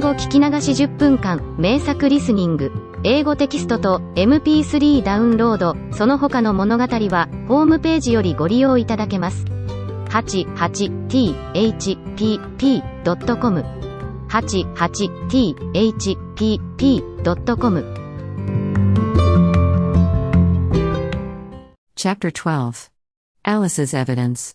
語聞き流し10分間、名作リスニング、英語テキストと MP3 ダウンロード、その他の物語は、ホームページよりご利用いただけます。88thpp.com 88thpp.com Chapter 12. Alice's Evidence.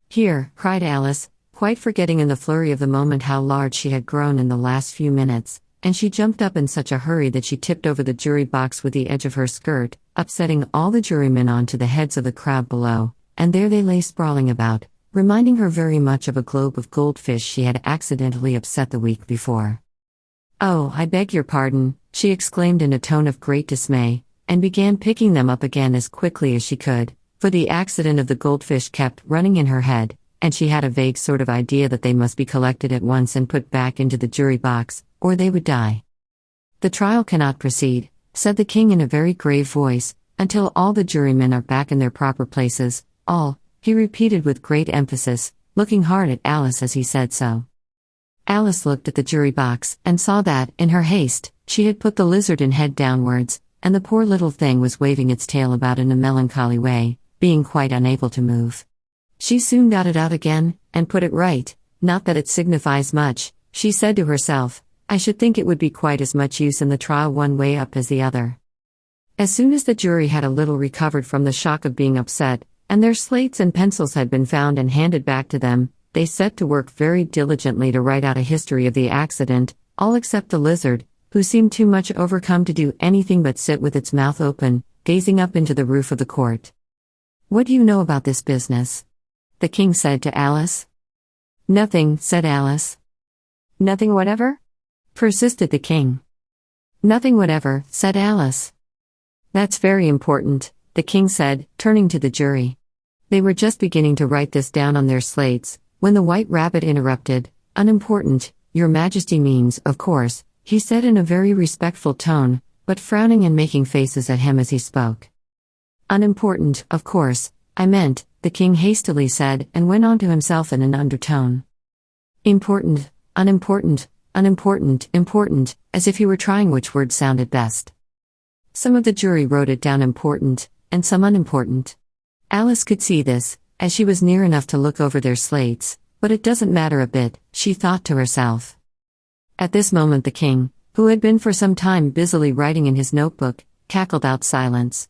Here, cried Alice, quite forgetting in the flurry of the moment how large she had grown in the last few minutes, and she jumped up in such a hurry that she tipped over the jury box with the edge of her skirt, upsetting all the jurymen onto the heads of the crowd below, and there they lay sprawling about, reminding her very much of a globe of goldfish she had accidentally upset the week before. "Oh, I beg your pardon," she exclaimed in a tone of great dismay, and began picking them up again as quickly as she could, for the accident of the goldfish kept running in her head, and she had a vague sort of idea that they must be collected at once and put back into the jury box, or they would die. "The trial cannot proceed," said the king in a very grave voice, "until all the jurymen are back in their proper places, all," he repeated with great emphasis, looking hard at Alice as he said so. Alice looked at the jury box, and saw that, in her haste, she had put the lizard in head downwards, and the poor little thing was waving its tail about in a melancholy way, being quite unable to move. She soon got it out again, and put it right. "Not that it signifies much," she said to herself. "I should think it would be quite as much use in the trial one way up as the other." As soon as the jury had a little recovered from the shock of being upset, and their slates and pencils had been found and handed back to them, they set to work very diligently to write out a history of the accident, all except the lizard, who seemed too much overcome to do anything but sit with its mouth open, gazing up into the roof of the court. "What do you know about this business?" the king said to Alice. "Nothing," said Alice. "Nothing whatever?" persisted the king. "Nothing whatever," said Alice. "That's very important," the king said, turning to the jury. They were just beginning to write this down on their slates, when the White Rabbit interrupted. "Unimportant, Your Majesty means, of course," he said in a very respectful tone, but frowning and making faces at him as he spoke. "Unimportant, of course, I meant," the king hastily said, and went on to himself in an undertone. "Important, unimportant, unimportant, important," as if he were trying which word sounded best. Some of the jury wrote it down important, and some unimportant. Alice could see this, as she was near enough to look over their slates, but it doesn't matter a bit, she thought to herself. At this moment the king, who had been for some time busily writing in his notebook, cackled out silence.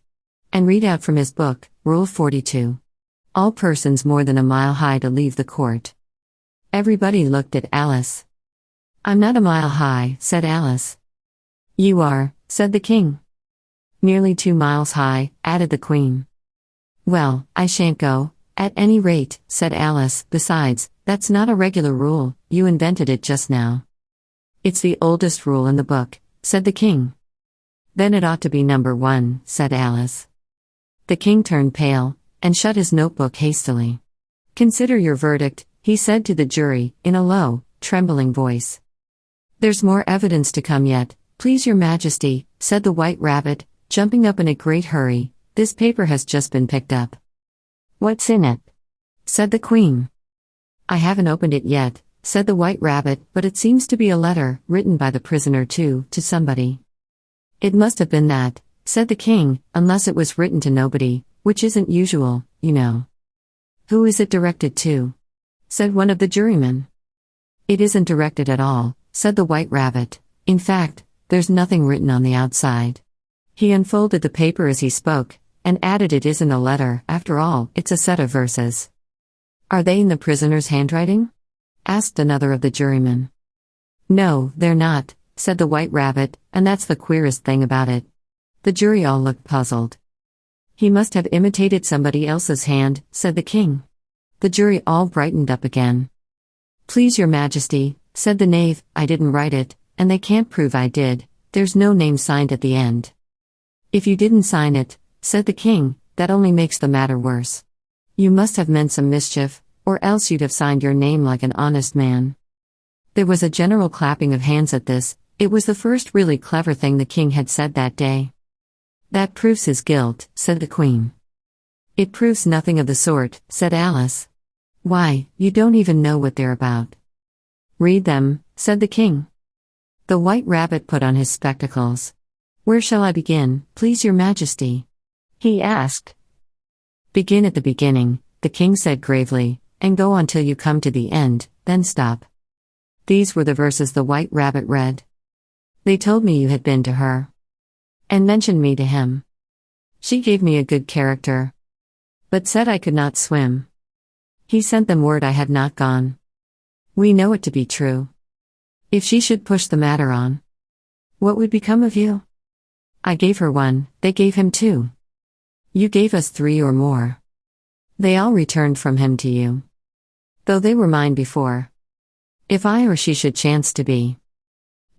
And read out from his book, Rule 42. "All persons more than a mile high to leave the court." Everybody looked at Alice. "I'm not a mile high," said Alice. "You are," said the king. "Nearly 2 miles high," added the queen. "Well, I shan't go, at any rate," said Alice. "Besides, that's not a regular rule, you invented it just now." "It's the oldest rule in the book," said the king. "Then it ought to be number 1, said Alice. The king turned pale, and shut his notebook hastily. "Consider your verdict," he said to the jury, in a low, trembling voice. "There's more evidence to come yet, please your majesty," said the White Rabbit, jumping up in a great hurry. "This paper has just been picked up." "What's in it?" said the queen. "I haven't opened it yet," said the White Rabbit, "but it seems to be a letter, written by the prisoner to somebody." "It must have been that," said the king, "unless it was written to nobody, which isn't usual, you know." "Who is it directed to?" said one of the jurymen. "It isn't directed at all," said the White Rabbit. "In fact, there's nothing written on the outside." He unfolded the paper as he spoke, and added, "It isn't a letter, after all, it's a set of verses." "Are they in the prisoner's handwriting?" asked another of the jurymen. "No, they're not," said the White Rabbit, "and that's the queerest thing about it." The jury all looked puzzled. "He must have imitated somebody else's hand," said the king. The jury all brightened up again. "Please your majesty," said the knave, "I didn't write it, and they can't prove I did. There's no name signed at the end." "If you didn't sign it," said the king, "that only makes the matter worse. You must have meant some mischief, or else you'd have signed your name like an honest man." There was a general clapping of hands at this. It was the first really clever thing the king had said that day. "That proves his guilt," said the queen. "It proves nothing of the sort," said Alice. "Why, you don't even know what they're about." "Read them," said the king. The White Rabbit put on his spectacles. "Where shall I begin, please your majesty?" he asked. "Begin at the beginning," the king said gravely, "and go on till you come to the end, then stop." These were the verses the White Rabbit read. "They told me you had been to her, and mentioned me to him. She gave me a good character, but said I could not swim. He sent them word I had not gone. We know it to be true. If she should push the matter on, what would become of you? I gave her one, they gave him two. You gave us three or more. They all returned from him to you, though they were mine before. If I or she should chance to be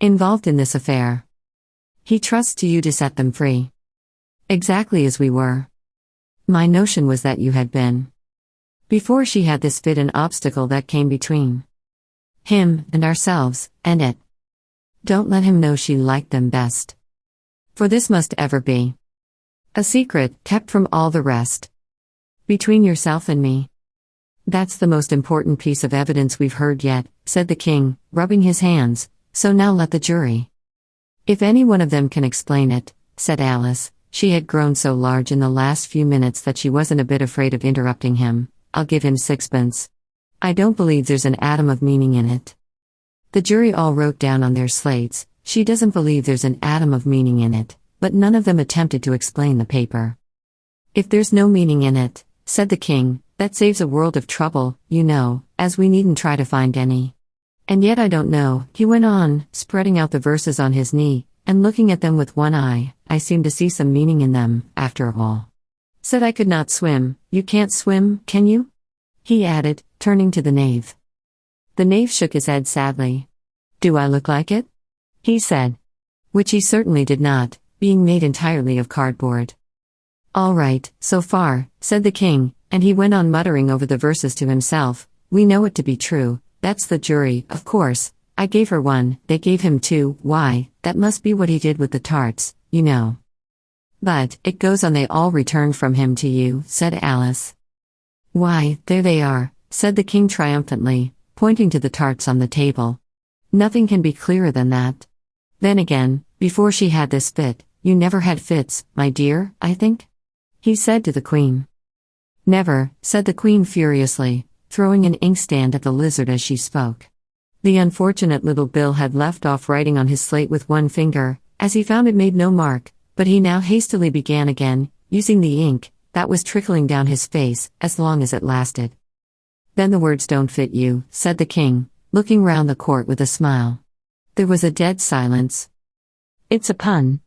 involved in this affair, he trusts to you to set them free, exactly as we were. My notion was that you had been, before she had this fit, an obstacle that came between him and ourselves, and it. Don't let him know she liked them best. For this must ever be a secret, kept from all the rest, between yourself and me. That's the most important piece of evidence we've heard yet," said the king, rubbing his hands, "so now let the jury. If any one of them can explain it," said Alice. She had grown so large in the last few minutes that she wasn't a bit afraid of interrupting him. "I'll give him 6pence. I don't believe there's an atom of meaning in it." The jury all wrote down on their slates, "She doesn't believe there's an atom of meaning in it," but none of them attempted to explain the paper. "If there's no meaning in it," said the king, "that saves a world of trouble, you know, as we needn't try to find any. And yet I don't know," he went on, spreading out the verses on his knee, and looking at them with one eye, "I seem to see some meaning in them, after all. Said I could not swim, you can't swim, can you?" he added, turning to the knave. The knave shook his head sadly. "Do I look like it?" he said. Which he certainly did not, being made entirely of cardboard. "All right, so far," said the king, and he went on muttering over the verses to himself. "We know it to be true, that's the jury, of course. I gave her one, they gave him two, why, that must be what he did with the tarts, you know. But, it goes on, they all returned from him to you," said Alice. "Why, there they are," said the king triumphantly, pointing to the tarts on the table. "Nothing can be clearer than that. Then again, before she had this fit, you never had fits, my dear, I think?" he said to the queen. "Never," said the queen furiously, throwing an inkstand at the lizard as she spoke. The unfortunate little Bill had left off writing on his slate with one finger, as he found it made no mark, but he now hastily began again, using the ink that was trickling down his face, as long as it lasted. "Then the words don't fit you," said the king, looking round the court with a smile. There was a dead silence. "It's a pun,"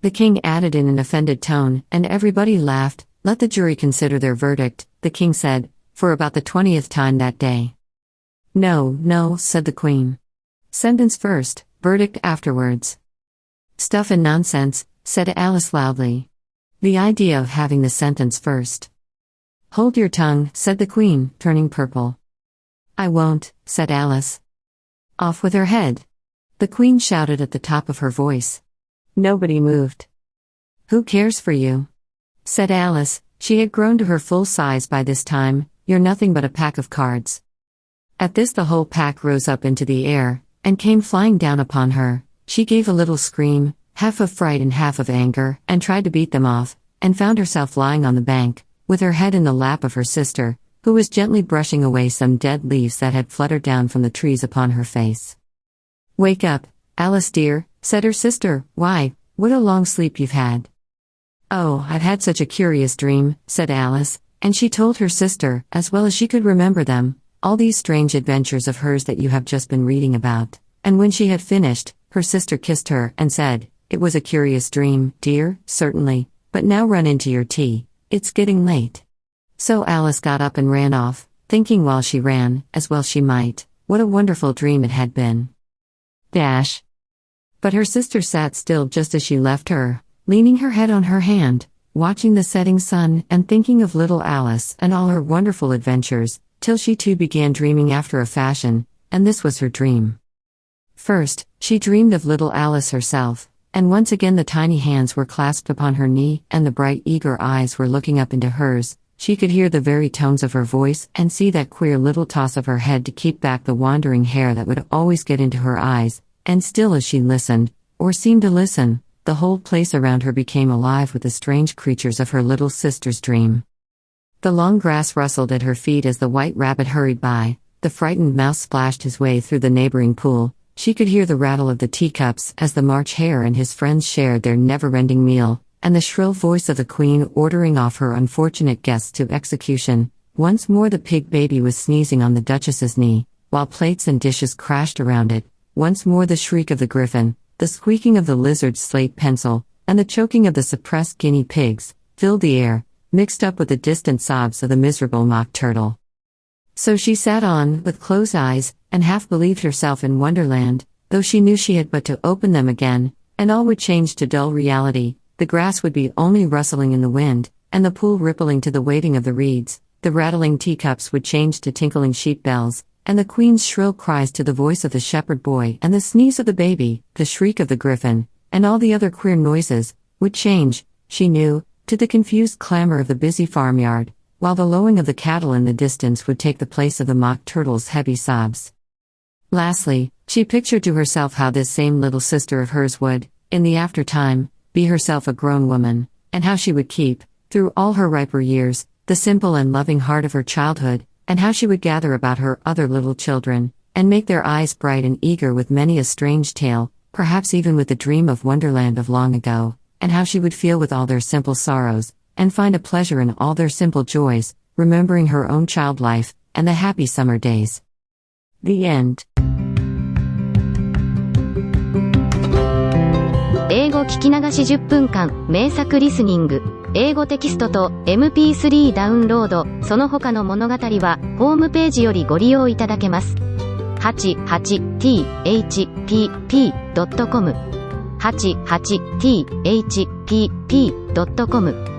the king added in an offended tone, and everybody laughed. "Let the jury consider their verdict," the king said, for about the 20th time that day. "No, no," said the queen. "Sentence first, verdict afterwards." "Stuff and nonsense," said Alice loudly. "The idea of having the sentence first." "Hold your tongue," said the queen, turning purple. "I won't," said Alice. "Off with her head," the queen shouted at the top of her voice. Nobody moved. "Who cares for you?" said Alice. She had grown to her full size by this time. "You're nothing but a pack of cards." At this the whole pack rose up into the air, and came flying down upon her. She gave a little scream, half of fright and half of anger, and tried to beat them off, and found herself lying on the bank, with her head in the lap of her sister, who was gently brushing away some dead leaves that had fluttered down from the trees upon her face. "Wake up, Alice dear," said her sister. "Why, what a long sleep you've had." "Oh, I've had such a curious dream," said Alice, and she told her sister, as well as she could remember them, all these strange adventures of hers that you have just been reading about. And when she had finished, her sister kissed her and said, "It was a curious dream, dear, certainly, but now run into your tea, it's getting late." So Alice got up and ran off, thinking while she ran, as well she might, what a wonderful dream it had been. But her sister sat still just as she left her, leaning her head on her hand, watching the setting sun and thinking of little Alice and all her wonderful adventures, till she too began dreaming after a fashion, and this was her dream. First, she dreamed of little Alice herself, and once again the tiny hands were clasped upon her knee and the bright eager eyes were looking up into hers. She could hear the very tones of her voice and see that queer little toss of her head to keep back the wandering hair that would always get into her eyes, and still as she listened, or seemed to listen, the whole place around her became alive with the strange creatures of her little sister's dream. The long grass rustled at her feet as the white rabbit hurried by, the frightened mouse splashed his way through the neighboring pool, she could hear the rattle of the teacups as the March Hare and his friends shared their never-ending meal, and the shrill voice of the queen ordering off her unfortunate guests to execution. Once more the pig baby was sneezing on the duchess's knee, while plates and dishes crashed around it. Once more the shriek of the griffin, the squeaking of the lizard's slate pencil, and the choking of the suppressed guinea pigs, filled the air, mixed up with the distant sobs of the miserable mock turtle. So she sat on, with closed eyes, and half believed herself in Wonderland, though she knew she had but to open them again, and all would change to dull reality. The grass would be only rustling in the wind, and the pool rippling to the waving of the reeds, the rattling teacups would change to tinkling sheep bells, and the queen's shrill cries to the voice of the shepherd boy, and the sneeze of the baby, the shriek of the griffin, and all the other queer noises, would change, she knew, to the confused clamor of the busy farmyard, while the lowing of the cattle in the distance would take the place of the mock turtle's heavy sobs. Lastly, she pictured to herself how this same little sister of hers would, in the after-time, be herself a grown woman, and how she would keep, through all her riper years, the simple and loving heart of her childhood, and how she would gather about her other little children, and make their eyes bright and eager with many a strange tale, perhaps even with the dream of Wonderland of long ago, and how she would feel with all their simple sorrows, and find a pleasure in all their simple joys, remembering her own child life, and the happy summer days. The end. 英語聞き流し10分間、名作リスニング。英語テキストと MP3 ダウンロード、その他の物語は、ホームページよりご利用いただけます。88thpp.com 88thpp.com